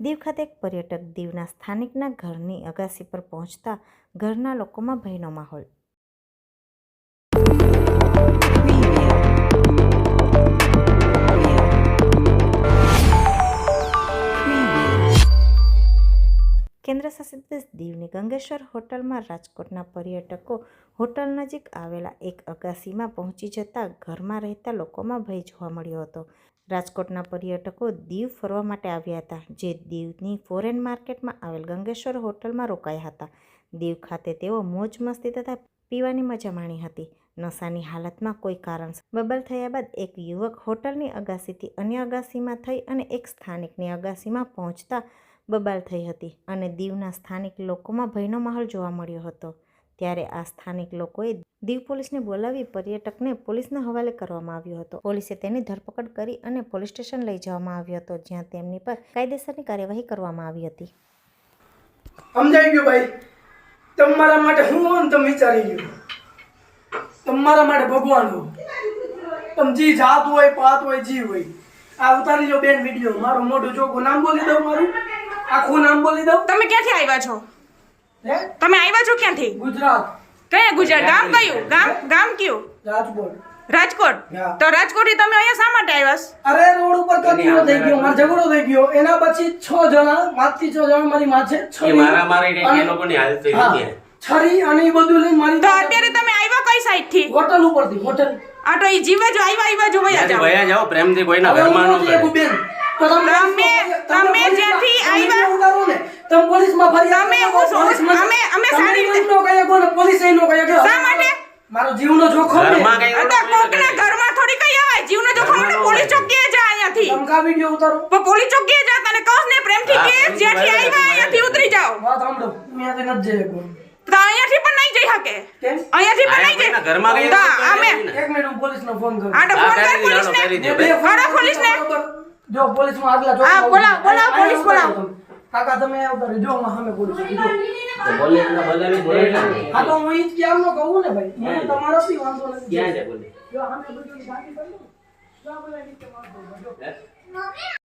દીવ ખાતે એક પર્યટક દીવના સ્થાનિકના ઘરની અગાસી પર પહોંચતા ઘરના લોકોમાં ભયનો માહોલ। કેન્દ્ર શાસિત પ્રદેશ દીવની ગંગેશ્વર હોટલમાં રાજકોટના પર્યટકો હોટલ નજીક આવેલા એક અગાસીમાં પહોંચી જતા ઘરમાં રહેતા લોકોમાં ભય જોવા મળ્યો હતો। રાજકોટના પર્યટકો દીવ ફરવા માટે આવ્યા હતા, જે દીવની ફોરેન માર્કેટમાં આવેલ ગંગેશ્વર હોટલમાં રોકાયા હતા। દીવ ખાતે તેઓ મોજ મસ્તી તથા પીવાની મજા માણી હતી। નશાની હાલતમાં કોઈ કારણસર બબાલ થયા બાદ એક યુવક હોટલની અગાસીથી અન્ય અગાસીમાં થઈ અને એક સ્થાનિકની અગાસીમાં પહોંચતા બબાલ થઈ હતી અને દીવના સ્થાનિક લોકોમાં ભયનો માહોલ જોવા મળ્યો હતો। ત્યારે આ સ્થાનિક લોકોએ દીવ પોલીસને બોલાવી પર્યટકને પોલીસના હવાલે કરવામાં આવ્યો હતો। પોલીસે તેની ધરપકડ કરી અને પોલીસ સ્ટેશન લઈ જવામાં આવ્યો હતો, જ્યાં તેમની પર કાયદેસરની કાર્યવાહી કરવામાં આવી હતી। સમજાઈ ગયું ભાઈ, તમારા માટે હું હોઉં તમે વિચારી ગયો, તમારા માટે ભગવાન હો, તમે જી જાત હોય પાત હોય જી હોય આ ઉતારી લો બેન વિડિયો, મારું મોઢું ચોખ્ખું નામ બોલી દઉં, મારું આખું નામ બોલી દઉં। તમે ક્યાંથી આવ્યા છો? તમે આવ્યા છો ક્યાંથી? ગુજરાત। કયા ગુજરાત? ગામ કયું? ગામ કયું? રાજકોટ। રાજકોટ? તો રાજકોટ થી તમે અહીંયા શા માટે આવ્યા? અરે રોડ ઉપર કચરો થઈ ગયો, મારો ઝઘડો થઈ ગયો, એના પછી 6 જણા, 5 થી 6 જણા મારી માં છે, છરી મારા મારી એ લોકોની હાલત થઈ ગઈ, છરી અને એ બધું લઈને મારી। તો અત્યારે તમે આવ્યા કઈ સાઈડ થી? હોટલ ઉપરથી, હોટલ આ તો ઈ જીવે જો આવ્યા જો વયા જાઓ પ્રેમથી, કોઈના ઘરમાં ન કરે બેન। તો તમે જ્યાંથી આવ્યા ઉતારો ને, તમે પોલીસમાં ફરિયાદ અમે સારી રીતે નો કયા કોને પોલીસ એ નો કયા શા માટે? મારો જીવનો જોખમ છે, ઘરમાં કઈ કોકના ઘરમાં થોડી કઈ આવાય? જીવનો જોખમ માટે પોલીસ ચોકીએ જા અહીંયાથી। તમકા વિડિયો ઉતારો પણ પોલીસ ચોકીએ જા, તને કહું ને પ્રેમથી કે જ્યાંથી આવ્યા અહીંયાથી ઉતરી જાઓ। વાત સાંભળો, હું અહીંયાથી નથી જઈ શકું। તો અહીંયાથી પણ નહીં જઈ શકે? કેમ? અહીંયાથી પણ નહીં જઈ ઘરમાં કઈ અમે એક મિનિટ હું પોલીસનો ફોન કરું। આ તો ફોન કર પોલીસને, કરો પોલીસને। જો પોલીસમાં આગલા જો હા બોલાવો પોલીસ બોલાવો। કાકા તમે આવતા જો હું સામે પોલીસ જો તો બોલે બોલે હા તો હું ઈ જ કેમ નો કહું ને ભાઈ, મને તમારો બી વાંધો નથી। ક્યાં છે બોલે જો સામે બધું શાંતિ કરી લો, જો બોલે નીચે વાંધો જો